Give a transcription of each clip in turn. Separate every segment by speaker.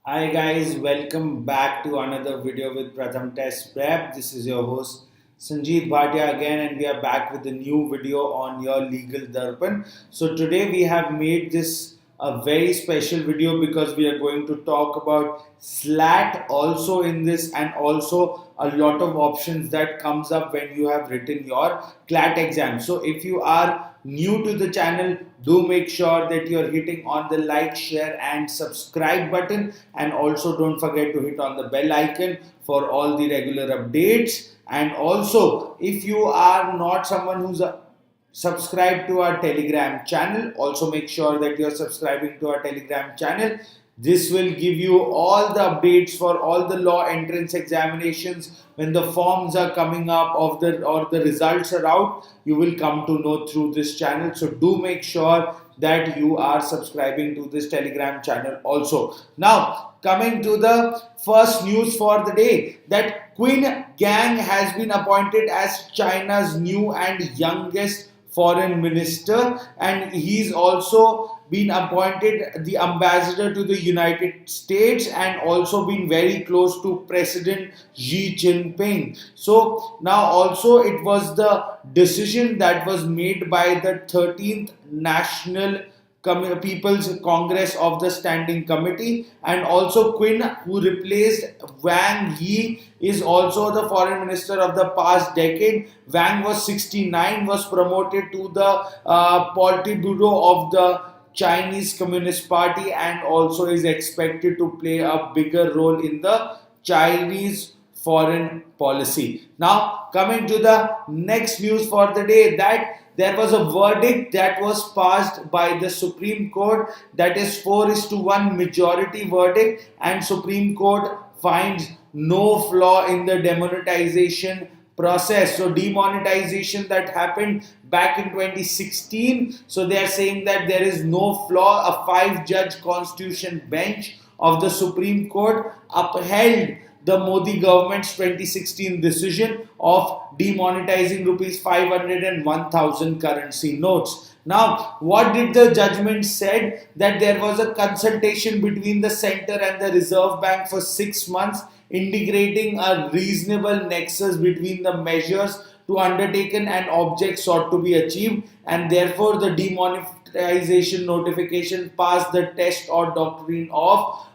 Speaker 1: Hi guys, welcome back to another video with Pratham Test Prep. This is your host Sanjeev Bhatia again, and we are back with a new video on your legal Darpan. So today we have made this a very special video because we are going to talk about SLAT also in this, and also a lot of options that comes up when you have written your CLAT exam. So if you are new to the channel, do make sure that you're hitting on the like, share and subscribe button, and also don't forget to hit on the bell icon for all the regular updates. And also, if you are not someone who's subscribe to our Telegram channel, also make sure that you're subscribing to our Telegram channel. This will give you all the updates for all the law entrance examinations. When the forms are coming up or the results are out, you will come to know through this channel. So do make sure that you are subscribing to this Telegram channel also. Now, coming to the first news for the day, that Queen Gang has been appointed as China's new and youngest foreign minister, and he's also been appointed the ambassador to the United States and also been very close to President Xi Jinping. So now also it was the decision that was made by the 13th National People's Congress of the Standing Committee, and also Quinn, who replaced Wang Yi, is also the foreign minister of the past decade. Wang was 69, was promoted to the Politburo of the Chinese Communist Party, and also is expected to play a bigger role in the Chinese foreign policy. Now, coming to the next news for the day, that there was a verdict that was passed by the Supreme Court, that is 4:1 majority verdict, and Supreme Court finds no flaw in the demonetization process. So demonetization that happened back in 2016, so they are saying that there is no flaw. A 5-judge constitution bench of the Supreme Court upheld the Modi government's 2016 decision of demonetizing rupees 500 and 1000 currency notes. Now, what did the judgment said? That there was a consultation between the center and the Reserve Bank for 6 months, indicating a reasonable nexus between the measures to undertaken and objects sought to be achieved, and therefore the demonetization notification passed the test or doctrine of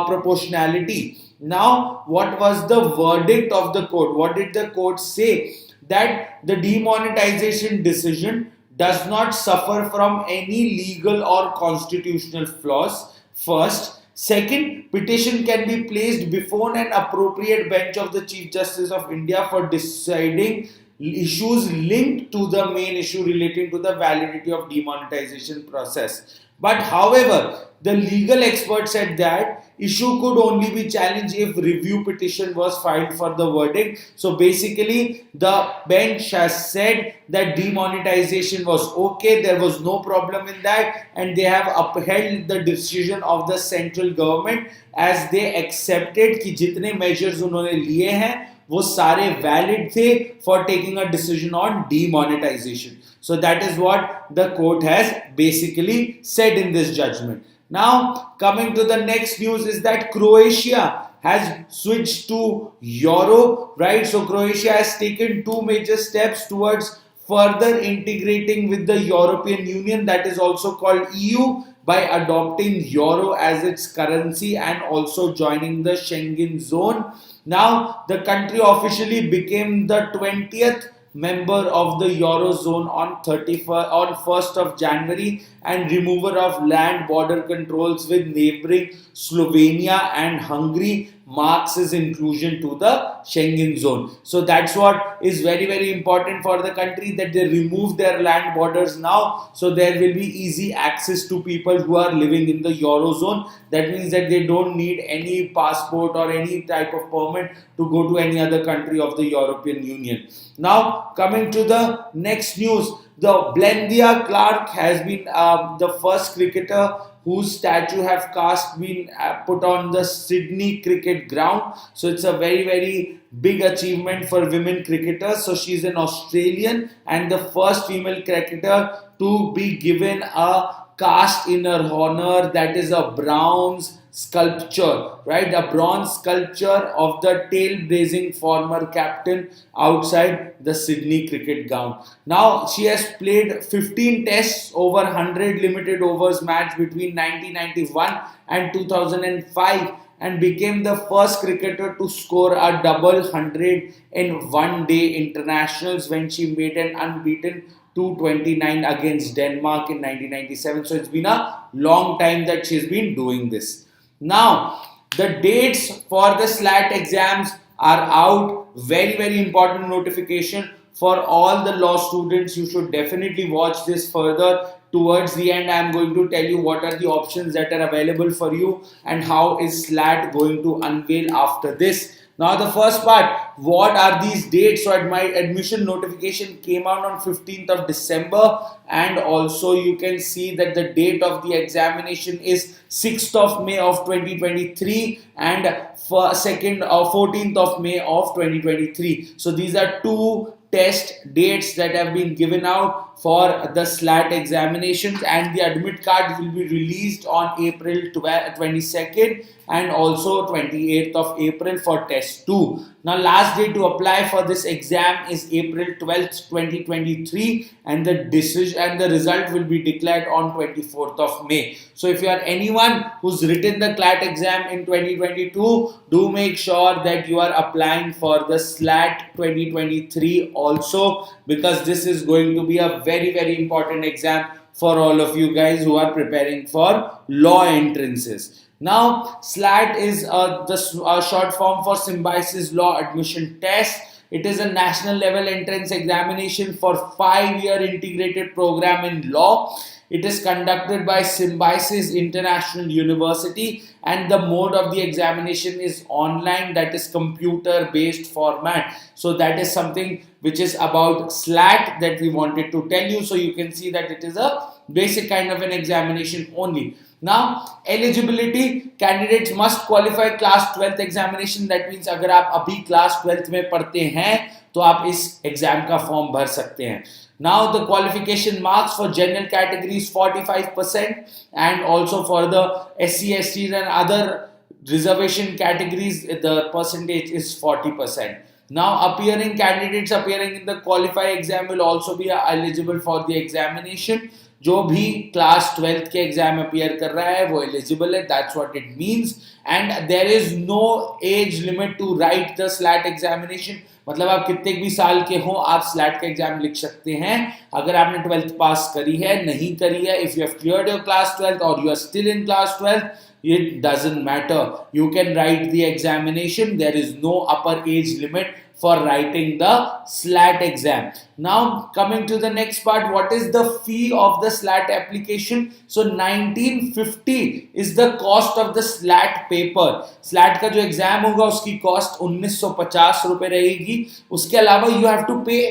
Speaker 1: proportionality. Now, what was the verdict of the court? What did the court say? That the demonetization decision does not suffer from any legal or constitutional flaws. First. Second, petition can be placed before an appropriate bench of the Chief Justice of India for deciding issues linked to the main issue relating to the validity of demonetization process. But however, the legal expert said that issue could only be challenged if review petition was filed for the verdict. So basically, the bench has said that demonetization was okay, there was no problem in that, and they have upheld the decision of the central government as they accepted कि जितने measures उन्होंने लिए हैं वो सारे valid थे for taking a decision on demonetization. So that is what the court has basically said in this judgment. Now, coming to the next news is that Croatia has switched to Euro, right? So Croatia has taken 2 major steps towards further integrating with the European Union, that is also called EU, by adopting Euro as its currency and also joining the Schengen zone. Now, the country officially became the 20th member of the Eurozone on 1st of January, and remover of land border controls with neighboring Slovenia and Hungary marks his inclusion to the Schengen zone. So that's what is very, very important for the country, that they remove their land borders now, so there will be easy access to people who are living in the Eurozone. That means that they don't need any passport or any type of permit to go to any other country of the European Union. Now, coming to the next news, The Blendia Clark has been the first cricketer whose statue have cast been put on the Sydney cricket ground. So it's a very big achievement for women cricketers. So she's an Australian and the first female cricketer to be given a cast in her honor, that is a bronze sculpture, right? A bronze sculpture of the tail-blazing former captain outside the Sydney cricket ground. Now she has played 15 tests over 100 limited overs match between 1991 and 2005 and became the first cricketer to score a double 100 in one-day internationals when she made an unbeaten 229 against Denmark in 1997. So it's been a long time that she's been doing this. Now, the dates for the SLAT exams are out. Very important notification for all the law students. You should definitely watch this further. Towards the end, I am going to tell you what are the options that are available for you and how is SLAT going to unveil after this. Now the first part, what are these dates? So my admission notification came out on 15th of December and also you can see that the date of the examination is 6th of May of 2023 and 14th of May of 2023. So these are two test dates that have been given out for the SLAT examinations and the admit card will be released on April 22nd and also 28th of April for test 2. Now last day to apply for this exam is April 12th, 2023 and the decision and the result will be declared on 24th of May. So if you are anyone who's written the CLAT exam in 2022, do make sure that you are applying for the SLAT 2023 also because this is going to be a very important exam for all of you guys who are preparing for law entrances. Now, SLAT is the short form for Symbiosis Law Admission Test. It is a national level entrance examination for 5-year integrated program in law. It is conducted by Symbiosis International University and the mode of the examination is online, that is computer based format. So that is something which is about SLAT that we wanted to tell you. So you can see that it is a basic kind of an examination only. Now eligibility, candidates must qualify class 12th examination. That means अगर आप अभी class 12th में पढ़ते हैं तो आप इस exam का फॉर्म भर सकते हैं. Now the qualification marks for general categories 45% and also for the SC, STs and other reservation categories the percentage is 40%. Now candidates appearing in the qualified exam will also be eligible for the examination. जो भी class 12th के exam appear कर रहा है वो eligible है, that's what it means. And there is no age limit to write the SLAT examination. मतलब आप कितने भी साल के हो आप स्लैट का एग्जाम लिख सकते हैं अगर आपने 12th पास करी है, नहीं करी है. If you have cleared your class 12th और you are still in class 12th, it doesn't matter, you can write the examination. There is no upper age limit for writing the SLAT exam. Now coming to the next part, what is the fee of the SLAT application? So 1950 is the cost of the SLAT paper. SLAT का जो exam होगा उसकी cost 1950 रुपए रहेगी. उसके अलावा you have to pay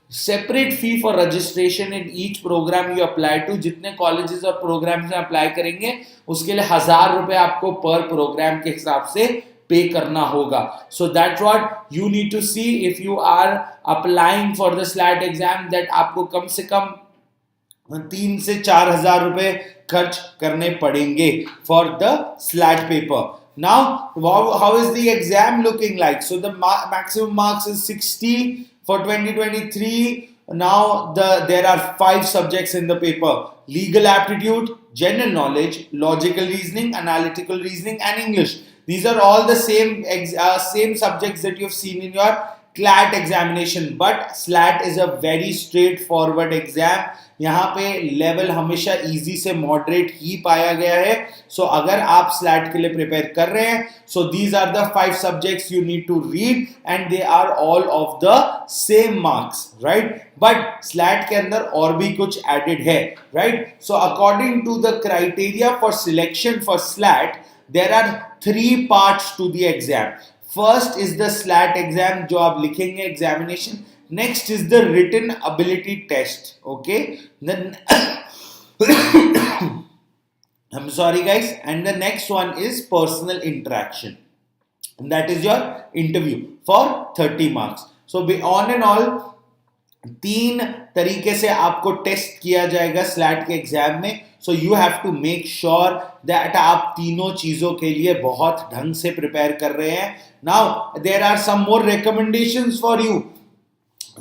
Speaker 1: separate fee for registration in each program you apply to. जितने colleges और प्रोग्राम्स में अप्लाई करेंगे उसके लिए 1000 रुपए आपको पर प्रोग्राम के हिसाब से पे करना होगा. So that's what you need to see if you are applying for the SLAT exam, that आपको कम से कम 3 से 4000 रुपए खर्च करने पड़ेंगे for the SLAT paper. Now how is the exam looking like? So the maximum marks is 60 for 2023. Now there are 5 subjects in the paper: legal aptitude, general knowledge, logical reasoning, analytical reasoning and English. These are all the same subjects that you have seen in your CLAT examination, but SLAT is a very straightforward exam. यहाँ पे level हमेशा easy से moderate ही पाया गया है. सो अगर आप SLAT के लिए प्रिपेयर कर रहे हैं, so these are the 5 subjects you need to read and they are all of the same marks, right. But SLAT के अंदर और भी कुछ एडेड है, right. So according to the criteria for selection for SLAT, there are 3 parts to the exam. First is the SLAT exam जो आप लिखेंगे examination. Next is the written ability test. Okay, then I'm sorry guys, and the next one is personal interaction. And that is your interview for 30 marks. So be on and all, तीन तरीके से आपको test किया जाएगा slate के exam में. So you have to make sure that आप तीनों चीजों के लिए बहुत ढंग से प्रिपेयर कर रहे हैं. Now there are some more recommendations for you.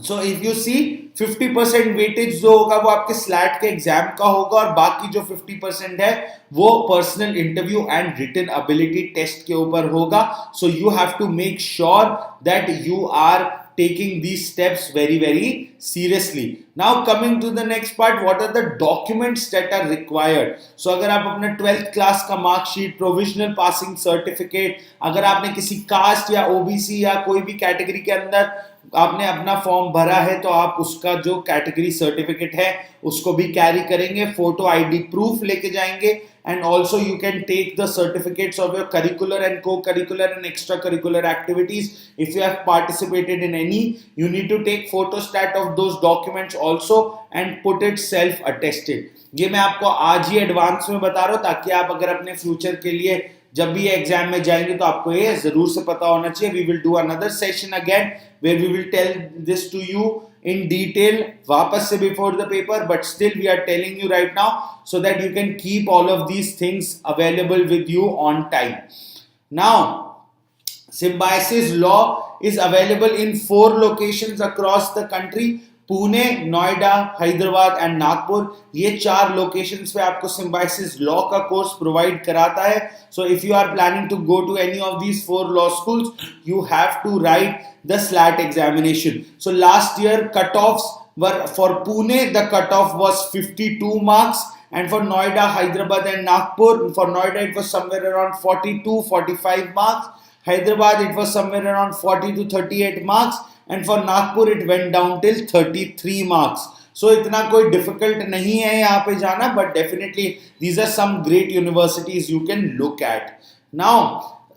Speaker 1: So if you see 50% weightage जो होगा वो आपके स्लैट के एग्जाम का होगा और बाकी जो 50% है वो personal interview and written ability test के ऊपर होगा. So you have to make sure that you are taking these steps very seriously. Now coming to the next part, what are the documents that are required? So अगर आप अपने 12th class का marksheet, provisional passing certificate, अगर आपने किसी cast या OBC या कोई भी कैटेगरी के अंदर आपने अपना फॉर्म भरा है तो आप उसका जो कैटेगरी सर्टिफिकेट है उसको भी कैरी करेंगे, फोटो आईडी प्रूफ लेके जाएंगे. And also you can take the certificates of your curricular and co-curricular and extracurricular activities. If you have participated in any, you need to take photostat of those documents also and put it self-attested. ये मैं आपको आज ही advance में बता रहा हूँ ताकि आप अगर अपने फ्यूचर के लिए जब भी एग्जाम में जाएंगे तो आपको ये जरूर से पता होना चाहिए. We will do another session again where we will tell this to you in detail वापस से before the paper, but still we are telling you right now so that you can keep all of these things available with you on time. Now, symbiosis law is available in 4 locations across the country. Pune, Noida, Hyderabad and Nagpur, ये 4 locations पे आपको Symbiosis law का course provide कराता है. So if you are planning to go to any of these 4 law schools, you have to write the SLAT examination. So last year cutoffs were for Pune, the cutoff was 52 marks, and for Noida, Hyderabad and Nagpur, for Noida it was somewhere around 42-45 marks. Hyderabad it was somewhere around 40 to 38 marks. And for Nagpur it went down till 33 marks. So इतना कोई difficult नहीं है यहाँ पे जाना, but definitely these are some great universities you can look at. Now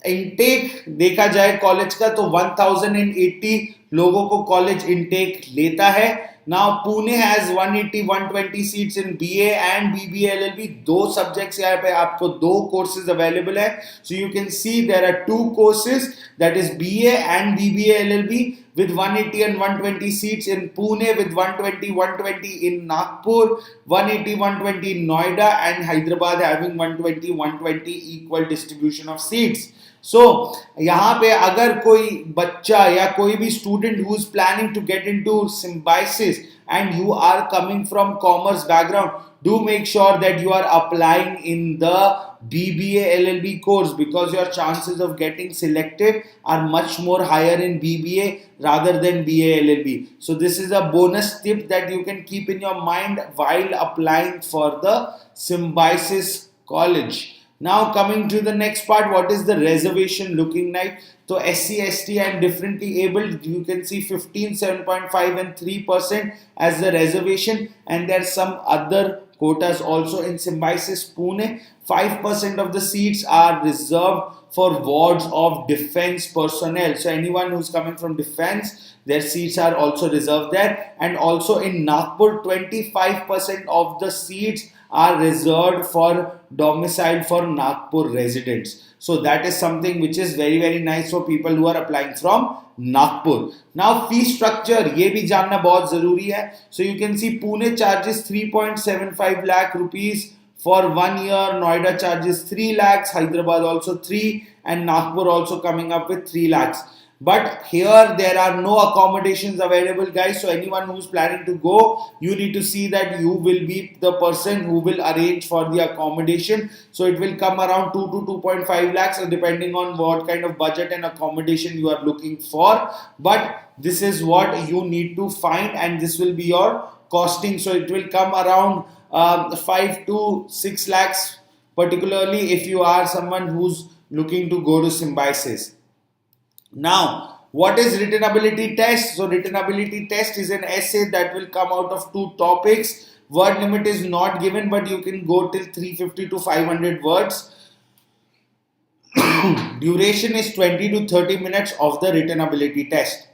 Speaker 1: intake देखा जाए college का तो 1080 लोगों को कॉलेज intake लेता है. Now Pune has 180-120 seats in BA and BBA LLB. 2 subjects यहाँ पे आपको 2 courses available है. So you can see there are 2 courses, that is BA and BBA LLB with 180 and 120 seats in Pune, with 120 in Nagpur, 180-120 in Noida, and Hyderabad having 120 equal distribution of seats. So यहाँ पे अगर कोई बच्चा या कोई भी student who is planning to get into symbiosis and you are coming from commerce background, do make sure that you are applying in the BBA LLB course, because your chances of getting selected are much more higher in BBA rather than BA LLB. So this is a bonus tip that you can keep in your mind while applying for the symbiosis college. Now coming to the next part, what is the reservation looking like? So SC, ST and differently abled, you can see 15, 7.5 and 3% as the reservation, and there are some other quotas also in symbiosis Pune. 5% of the seats are reserved for wards of defense personnel. So anyone who's coming from defense, their seats are also reserved there. And also in Nagpur, 25% of the seats are reserved for domicile for Nagpur residents. So that is something which is very nice for people who are applying from Nagpur. Now fee structure, ये भी जानना बहुत जरूरी है. So you can see Pune charges 3.75 lakh rupees for 1 year, Noida charges 3 lakhs, Hyderabad also 3, and Nagpur also coming up with 3 lakhs. But here there are no accommodations available, guys. So anyone who's planning to go, you need to see that you will be the person who will arrange for the accommodation. So it will come around 2 to 2.5 lakhs depending on what kind of budget and accommodation you are looking for. But this is what you need to find, and this will be your costing. So it will come around 5 to 6 lakhs, particularly if you are someone who's looking to go to symbiosis. Now, what is written ability test? So written ability test is an essay that will come out of 2 topics. Word limit is not given, but you can go till 350 to 500 words. Duration is 20 to 30 minutes of the written ability test.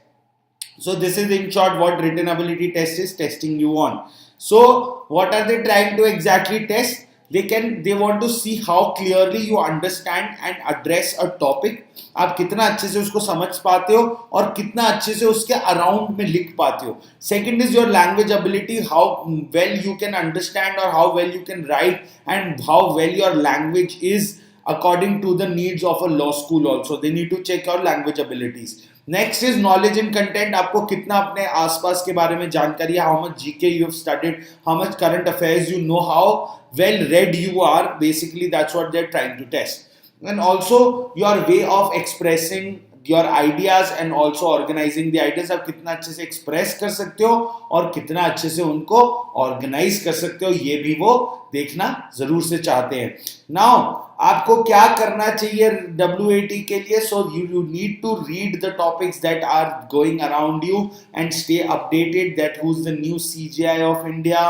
Speaker 1: So this is in short what written ability test is testing you on. So what are they trying to exactly test? They want to see how clearly you understand and address a topic. आप कितना अच्छे से उसको समझ पाते हो और कितना अच्छे से उसके अराउंड में लिख पाते हो. Second is your language ability, how well you can understand or how well you can write and how well your language is according to the needs of a law school also. They need to check your language abilities. Next is knowledge in content. आपको कितना अपने आसपास के बारे में जानकारी है, how much GK you have studied, how much current affairs you know, how well read you are. Basically that's what they are trying to test. And also your way of expressing your ideas and also organising the ideas. आप कितना अच्छे से express कर सकते हो और कितना अच्छे से उनको ऑर्गेनाइज कर सकते हो, ये भी वो देखना जरूर से चाहते हैं. नाउ आपको क्या करना चाहिए WAT के लिए? So you need to read the topics that are going around you and stay updated that who is the new CGI of India,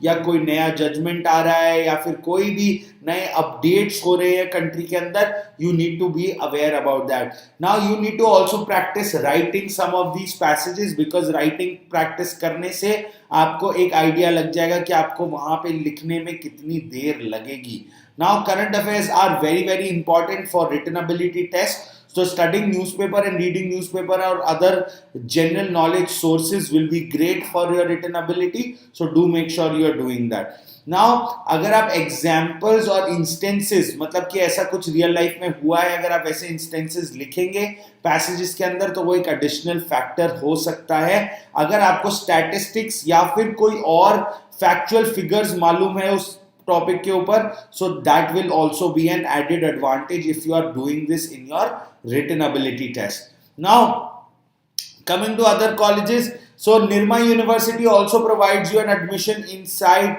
Speaker 1: या कोई नया जजमेंट आ रहा है या फिर कोई भी नए अपडेट्स हो रहे हैं कंट्री के अंदर. You need to be aware about that. Now you need to also practise writing some of these passages, because writing practice करने से आपको एक आइडिया लग जाएगा कि आपको वहां पे लिखने में कितनी देर लगेगी. Now current affairs are very very important for written ability test. So studying newspaper and reading newspaper or other general knowledge sources will be great for your written ability. So do make sure you are doing that. Now अगर आप examples और instances, मतलब कि ऐसा कुछ real life में हुआ है, अगर आप ऐसे instances लिखेंगे passages के अंदर तो वो एक additional factor हो सकता है. अगर आपको statistics या फिर कोई और factual figures मालूम है उस टॉपिक के ऊपर, so that will also be an added advantage if you are doing this in your written ability test. Now coming to other colleges, so Nirma University also provides you an admission inside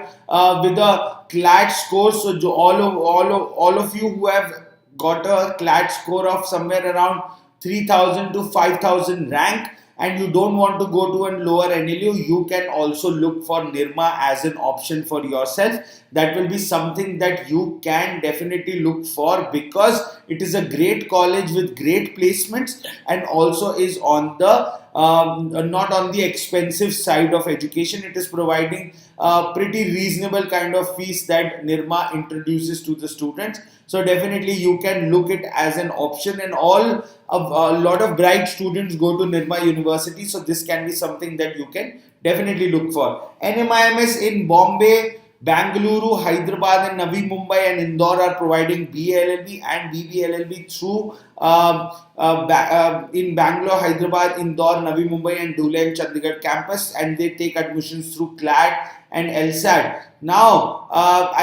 Speaker 1: with a CLAT score. So all of you who have got a CLAT score of somewhere around 3000 to 5000 rank and you don't want to go to a lower NLU, you can also look for Nirma as an option for yourself. That will be something that you can definitely look for, because it is a great college with great placements and also is on the not on the expensive side of education. It is providing pretty reasonable kind of fees that Nirma introduces to the students. So definitely you can look it as an option, and a lot of bright students go to Nirma University. So this can be something that you can definitely look for. NMIMS in Bombay, Bangalore, Hyderabad and Navi Mumbai and Indore are providing BLLB and BBLLB through in Bangalore, Hyderabad, Indore, Navi Mumbai and Dhule and Chandigarh campus, and they take admissions through CLAT and LSAT. Now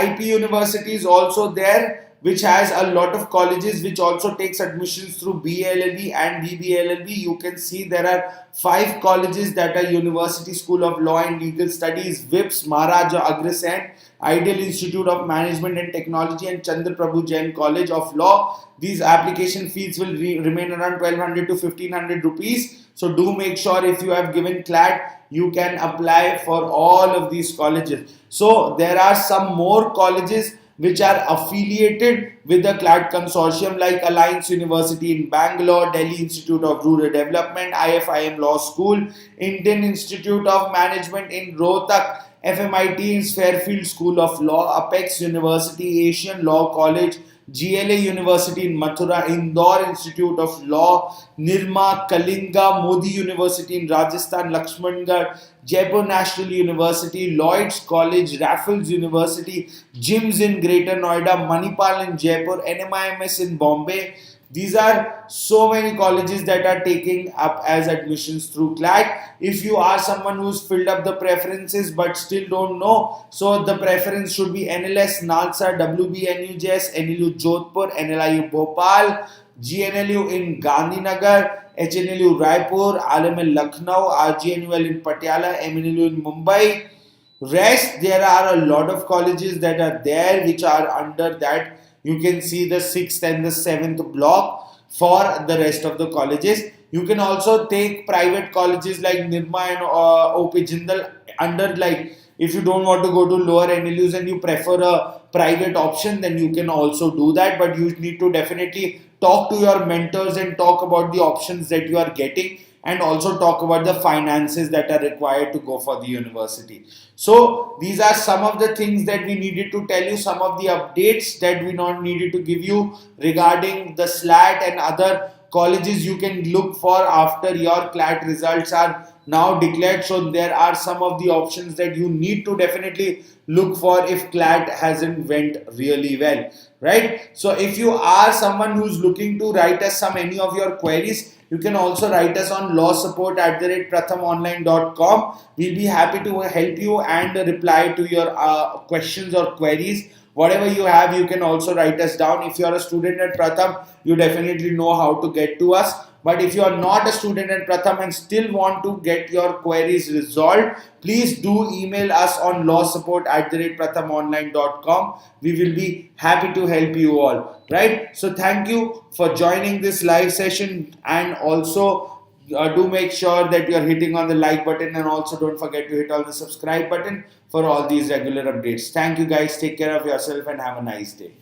Speaker 1: IP University is also there, which has a lot of colleges which also takes admissions through BLLB and BBLLB. You can see there are 5 colleges that are University School of Law and Legal Studies, WIPS, Maharaja Agrasen, Ideal Institute of Management and Technology and Chandra Prabhu Jain College of Law. These application fees will remain around 1200 to 1500 rupees. So do make sure if you have given CLAT, you can apply for all of these colleges. So there are some more colleges which are affiliated with the CLAT consortium, like Alliance University in Bangalore, Delhi Institute of Rural Development, IFIM Law School, Indian Institute of Management in Rohtak, FMIT in Fairfield School of Law, Apex University, Asian Law College, GLA University in Mathura, Indore Institute of Law, Nirma, Kalinga, Modi University in Rajasthan, Lakshmangarh, Jaipur National University, Lloyd's College, Raffles University, JIMS in Greater Noida, Manipal in Jaipur, NMIMS in Bombay. These are so many colleges that are taking up as admissions through CLAT. If you are someone who's filled up the preferences but still don't know, so the preference should be NLS, NALSA, WBNUJS, NLU Jodhpur, NLIU Bhopal, GNLU in Gandhinagar, HNLU Raipur, RML Lucknow, RGNUL in Patiala, MNLU in Mumbai. Rest, there are a lot of colleges that are there which are under that. You can see the 6th and the 7th block for the rest of the colleges. You can also take private colleges like Nirma and OP Jindal under, like if you don't want to go to lower NLUs and you prefer a private option, then you can also do that. But you need to definitely talk to your mentors and talk about the options that you are getting and also talk about the finances that are required to go for the university. So these are some of the things that we needed to tell you, some of the updates that we not needed to give you regarding the SLAT and other colleges you can look for after your CLAT results are now declared. So there are some of the options that you need to definitely look for if CLAT hasn't went really well, right? So if you are someone who's looking to write us any of your queries, you can also write us on lawsupport@prathamonline.com. We'll be happy to help you and reply to your questions or queries. Whatever you have, you can also write us down. If you're a student at Pratham, you definitely know how to get to us. But if you are not a student at Pratham and still want to get your queries resolved, please do email us on lawsupport@prathamonline.com. We will be happy to help you all. Right? So thank you for joining this live session, and also do make sure that you are hitting on the like button, and also don't forget to hit on the subscribe button for all these regular updates. Thank you guys. Take care of yourself and have a nice day.